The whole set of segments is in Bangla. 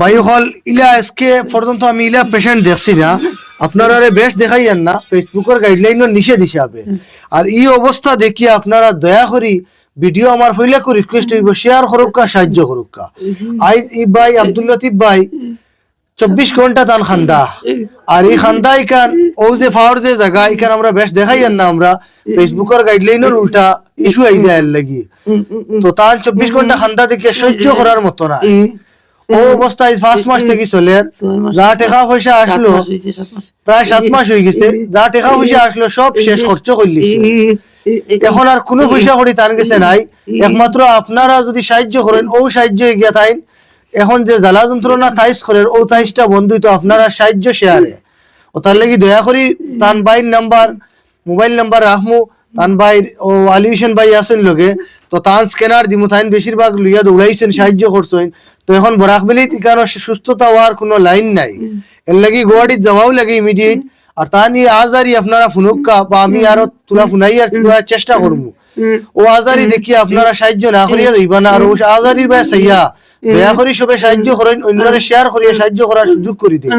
ভাই হল ইলা আজকে পর্যন্ত আমি ইলা পেশেন্ট দেখছি না, আপনারা বেশ দেখাইয়েন না ফেসবুকের গাইডলাইনের নিষেধ হিসাবে। আর এই অবস্থা দেখিয়ে আপনারা দয়া করি ভিডিও আমার হইলে রিকোয়েস্ট হইব শেয়ার করুকা, সাহায্য করুকা। আই ই ভাই আব্দুল লতিফ ভাই 24 ঘন্টা তান খান্দা, আর এই খান্দা ইকান ও যে ফাওয়ার যে জায়গা ইকান আমরা বেশ দেখাইয়েন না, আমরা ফেসবুকের গাইডলাইনের উল্টা ইস্যু আই যায় লাগি। তো তান 24 ঘন্টা খান্দা দেখে সহ্য করার মতো না। ও অবস্থায় 5 মাস থেকে চলে, যা টাকা পয়সা আসলো প্রায় 7 মাস হয়ে গেছে, যা টাকা পয়সা আসলো সব শেষ খরচ করলি। এখন আর কোনো পয়সা করি তার গেছে নাই, একমাত্র আপনারা যদি সাহায্য করেন ও সাহায্য গিয়া তাই এখন যে জ্বালা যন্ত্রণা তাইস করেন ও তাইসটা বন্ধুই তো আপনারা সাহায্য শেয়ারে। ও তার লাগি দয়া করি তান ভাইয়ের নাম্বার মোবাইল নাম্বার রাখমু, তান ভাই ও আলী হোসেন ভাই আছেন লগে, তো তান স্ক্যানার দিমু, তাইন বেশিরভাগ লইয়া দৌড়াইছেন, সাহায্য করছেন। তো এখন বরাকবেলি কারণ সুস্থতা হওয়ার কোনো লাইন নাই, এর লাগি গুয়াহাটির যাওয়াও লাগে ইমিডিয়েট। আর তা নিয়ে আজারি আপনারা ফুনুক্কা বা আমি আরো তোলা ফুনাই আর চেষ্টা করবো, ও আজারি দেখি আপনারা সাহায্য না করিয়া দিবা না। আর ও আজারির ভাই সাইয়া দয়া করি সবে সাহায্য করেন, অন্যরা শেয়ার করিয়া সাহায্য করার সুযোগ করে দিন।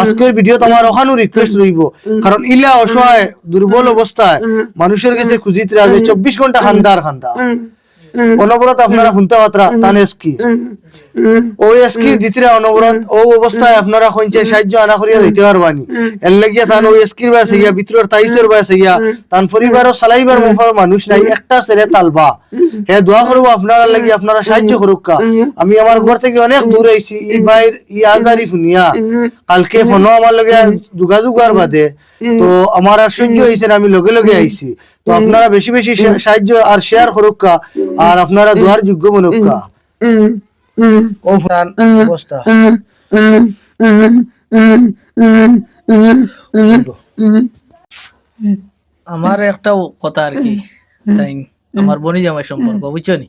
আজকের ভিডিও তোমার ওখানে রিকোয়েস্ট রইব, কারণ ইলা অসহায় দুর্বল অবস্থায় মানুষের কাছে খুঁজিতে রাজে 24 ঘন্টা খান্দার খান্দা অনবরত আপনারা শুনতে পাত্রা তান এসকি ও এসকি দিতরা অনবরত ও অবস্থায় আপনারা কইছে সাহায্য আনা করিয়া দিতে পারবানি। এর লাগিয়া তান ও এসকির বাস হইয়া ভিতরের তাইসের বাস হইয়া তান পরিবারও চালাইবার মুখর মানুষ নাই, একটা ছেড়ে তালবা। হ্যাঁ দোয়া করবো আপনারা লাগি, আপনারা সাহায্য করুকা। আমি আমার ঘর থেকে অনেক দূর আইছি, এই ভাইয়ের ই আজারি শুনিয়া কালকে ফোনও আমার লগে যোগাযোগ আর বাদে তো আমার আর সহ্য হয়েছে না, আমি লগে লগে আইছি। তো আপনারা বেশি বেশি সাহায্য আর শেয়ার করুকা, আর আপনারা দোয়ার যোগ্য মনুকা। ও ফান অবস্থা আমার একটা কথা আর কি, তাই আমার বনি জামাই সম্পর্ক বুঝছো নি,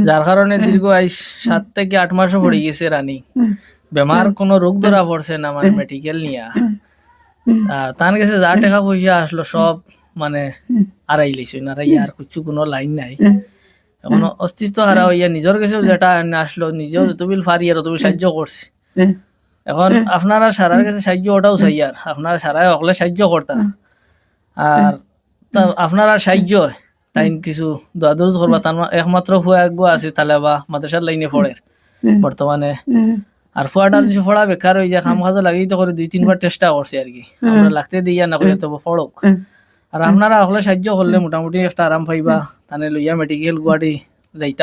যার কারণে দীর্ঘ 7 থেকে 8 মাসও পড়ে গেছে রানী বেমার, কোনো রোগ ধরা পড়ছে না মানে মেডিকেল নিয়া। আর তার কাছে যা টাকা পয়সা আসলো সব মানে আড়াই লিছে না, আর কিছু কোনো লাইন নাই। এখন অস্তিত্ব হারা হইয়া নিজের কাছেও যেটা আসলো নিজেও যতবিল ফারি আর ততবিল সাহায্য করছে। এখন আপনারা সারার কাছে সাহায্য ওটাও চাই, আর আপনারা সারাই অকলে সাহায্য করতা, আর আপনারা সাহায্য তাই কিছু দোয়াদুরুজ করবা। তার একমাত্র ফুয়া আছে তাহলে বা মাদ্রাসার লাইনে পড়ে বর্তমানে, আর ফুয়াটার কিছু পড়া বেকার হয়ে যায়, খাম খাজো লাগিয়ে তো করে 2-3 বার চেষ্টা করছে আর কি, আমরা লাগতে দিয়া না করে তবে পড়ক। আর আপনারা হলে সাহায্য করলে মোটামুটি একটা আরাম পাইবা, তানে লইয়া মেডিকেল গুয়াহাটি যাইতাম।